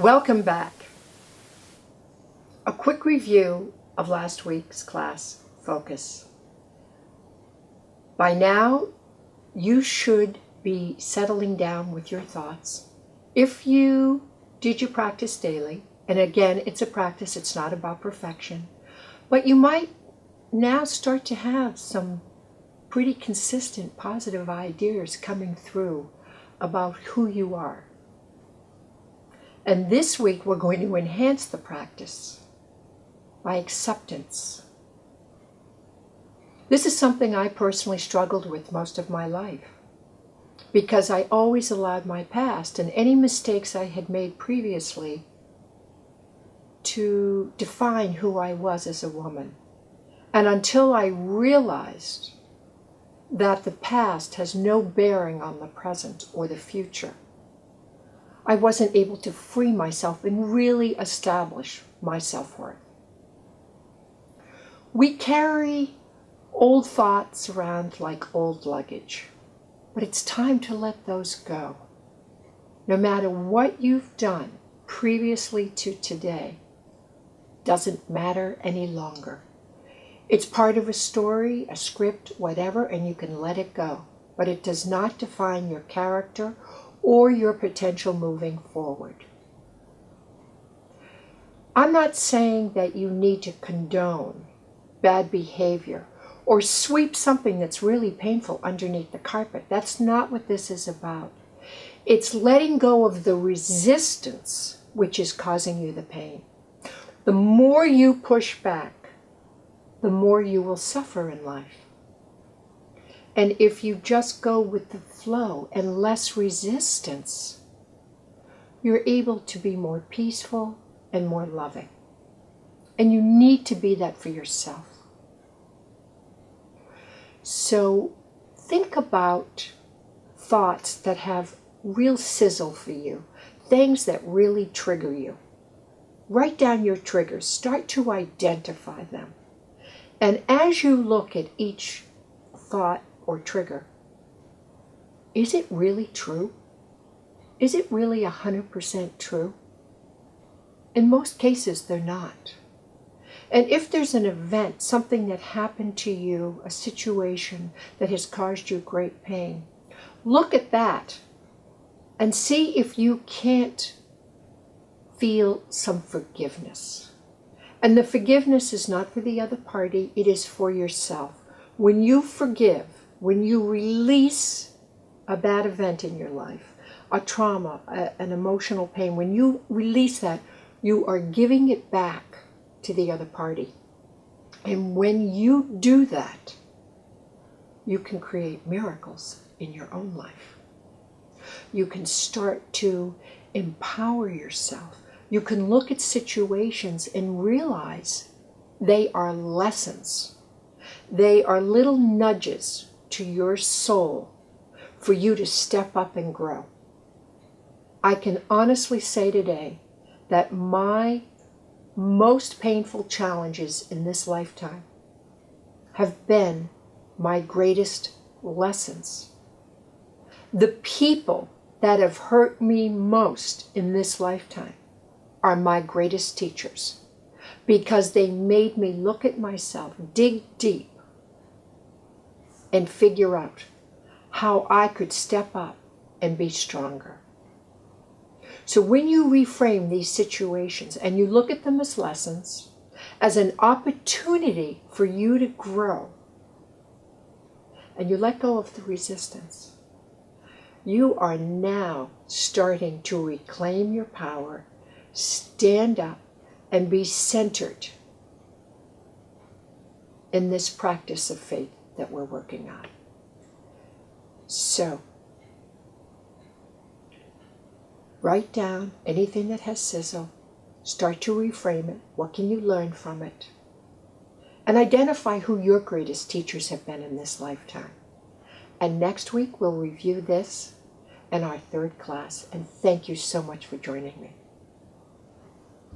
Welcome back. A quick review of last week's class, Focus. By now, you should be settling down with your thoughts. If you did your practice daily, and again, it's a practice, it's not about perfection, but you might now start to have some pretty consistent positive ideas coming through about who you are. And this week, we're going to enhance the practice by acceptance. This is something I personally struggled with most of my life because I always allowed my past and any mistakes I had made previously to define who I was as a woman. And until I realized that the past has no bearing on the present or the future, I wasn't able to free myself and really establish my self-worth. We carry old thoughts around like old luggage, but it's time to let those go. No matter what you've done previously to today, doesn't matter any longer. It's part of a story, a script, whatever, and you can let it go. But it does not define your character or your potential moving forward. I'm not saying that you need to condone bad behavior or sweep something that's really painful underneath the carpet. That's not what this is about. It's letting go of the resistance which is causing you the pain. The more you push back, the more you will suffer in life. And if you just go with the flow and less resistance, you're able to be more peaceful and more loving. And you need to be that for yourself. So think about thoughts that have real sizzle for you, things that really trigger you. Write down your triggers. Start to identify them. And as you look at each thought or trigger, is it really true? Is it really 100% true? In most cases, they're not. And if there's an event, something that happened to you, a situation that has caused you great pain, look at that and see if you can't feel some forgiveness. And the forgiveness is not for the other party, it is for yourself. When you forgive, when you release a bad event in your life, a trauma, an emotional pain, when you release that, you are giving it back to the other party. And when you do that, you can create miracles in your own life. You can start to empower yourself. You can look at situations and realize they are lessons. They are little nudges to your soul for you to step up and grow. I can honestly say today that my most painful challenges in this lifetime have been my greatest lessons. The people that have hurt me most in this lifetime are my greatest teachers because they made me look at myself, dig deep, and figure out how I could step up and be stronger. So when you reframe these situations and you look at them as lessons, as an opportunity for you to grow, and you let go of the resistance, you are now starting to reclaim your power, stand up, and be centered in this practice of faith that we're working on. So, write down anything that has sizzle, start to reframe it, what can you learn from it, and identify who your greatest teachers have been in this lifetime. And next week we'll review this in our third class, and thank you so much for joining me.